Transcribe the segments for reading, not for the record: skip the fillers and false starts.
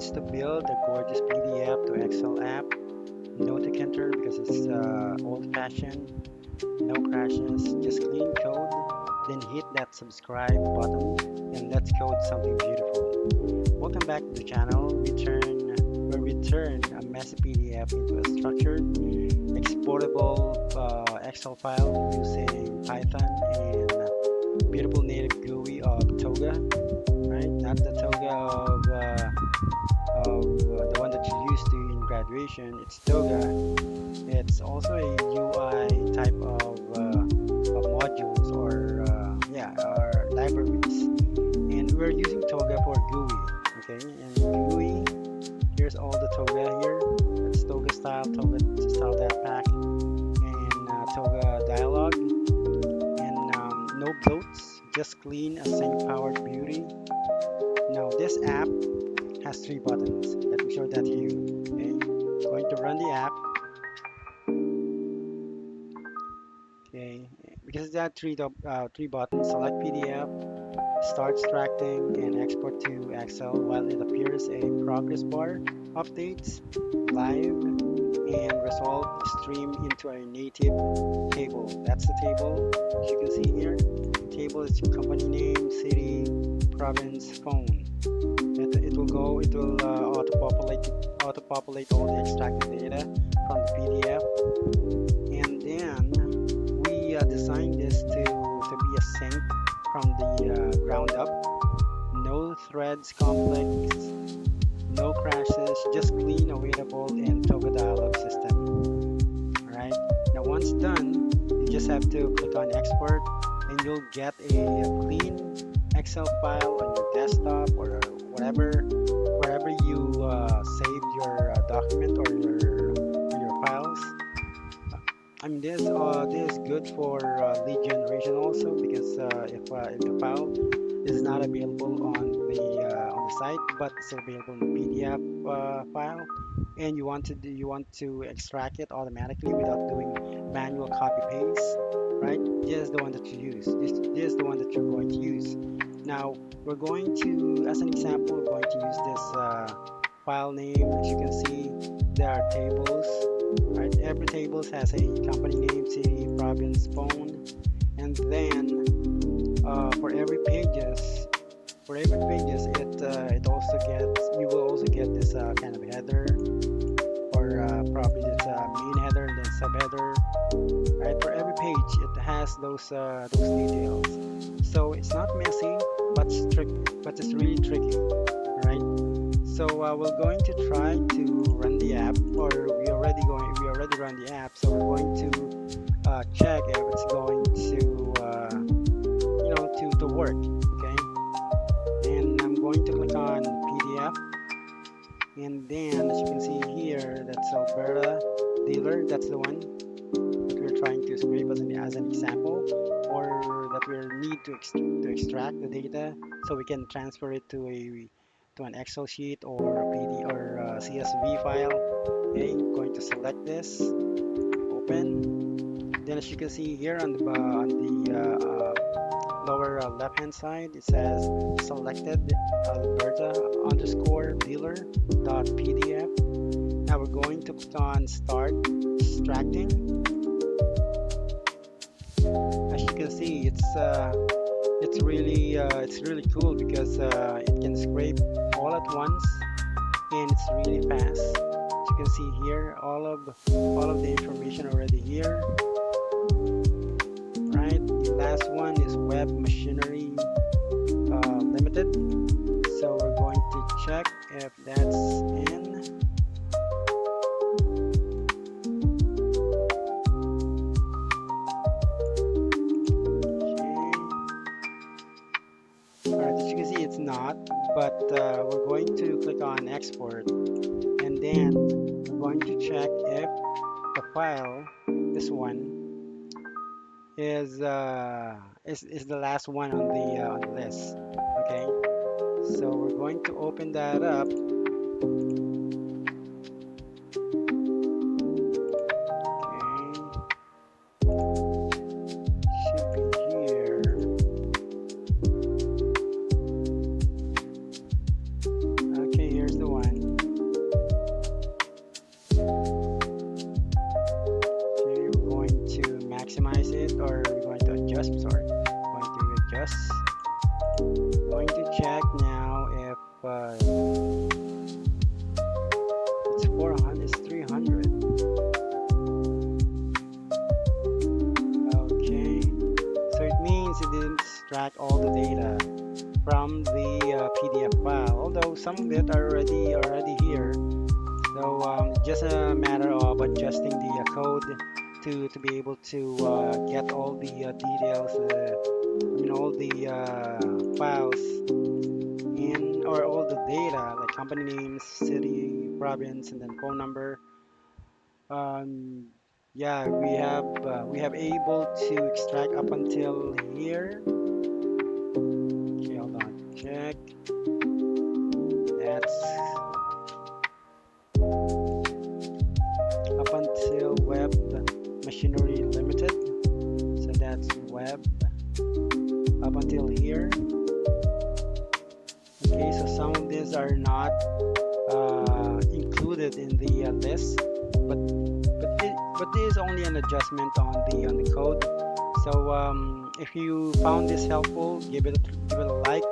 wants to build a gorgeous PDF to Excel app, no Tkinter because it's old-fashioned, no crashes, just clean code, then hit that subscribe button and let's code something beautiful. Welcome back to the channel. We turn a messy PDF into a structured, exportable Excel file using Python and beautiful native GUI of Toga, right? Not the Toga of the one that you used to in graduation. It's Toga. It's also a UI type of modules or libraries, and we're using Toga for GUI. Okay, and GUI, here's all the Toga here. It's Toga style that pack, and Toga dialog, and no bloats, just clean async powered beauty. Now this app has 3 buttons. Let me show that to you. Okay, going to run the app. Okay, because it had three buttons. Select PDF, start extracting, and export to Excel. While it appears a progress bar, updates, live, and result stream into a native table. That's the table. As you can see here, table is company name, city, province, phone. It will auto-populate all the extracted data from the PDF, and then we designed this to be a sync from the ground up. No threads conflicts, no crashes, just clean, awaitable, and Toga dialog system. Alright, now once done, you just have to click on export and you'll get a clean Excel file on your desktop or wherever you saved your document or your files. I mean, this is good for lead generation also, because if the file is not available on the site, but it's available in the PDF file, and you want to extract it automatically without doing manual copy paste, right? This is the one that you use. This is the one that you're going to use. Now we're going to, as an example, we're going to use this file name. As you can see, there are tables. Right, every table has a company name, city, province, phone, and then for every pages, you will also get this kind of header, or probably this main header and then subheader. Right, for every page, it has those details. So it's not messy, but it's really tricky. Right. So we're going to try to run the app, or we already run the app. So we're going to check if it's going to work. Okay, and I'm going to click on PDF, and then as you can see here, that's Alberta dealer. That's the one that we're trying to scrape as an example, or that we need to extract the data so we can transfer it to an Excel sheet or a PD or a CSV file. Okay, I'm going to select this, open. Then as you can see here on the lower left hand side, it says selected Alberta underscore dealer dot PDF. Now we're going to click on start extracting. As you can see, it's really cool because it can scrape all at once, and it's really fast. As you can see here, all of the information already here. Right, the last one is web machinery limited. So we're going to check if that's in. It's not, but we're going to click on export, and then we're going to check if the file, this one, is the last one on the list. Okay, so we're going to open that up. the one. Okay, we're going to maximize it, or we're going to adjust. Sorry, going to adjust. Going to check now if it's 400, it's 300. Okay, so it means it didn't extract all the data from the PDF file, although some of it are already here. So just a matter of adjusting the code to be able to get all the details, all the files in, or all the data like company names, city, province, and then phone number. Um, yeah, we have able to extract up until here. Okay, hold on, check. That's up until web machinery limited. So that's web up until here. Okay, so some of these are not included in the list, but this is only an adjustment on the code. So if you found this helpful, give it a like,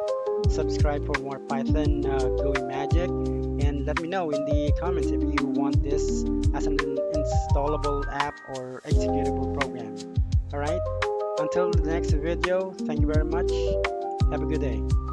subscribe for more Python GUI magic, and let me know in the comments if you want this as an installable app or executable program. All right, until the next video, thank you very much. Have a good day.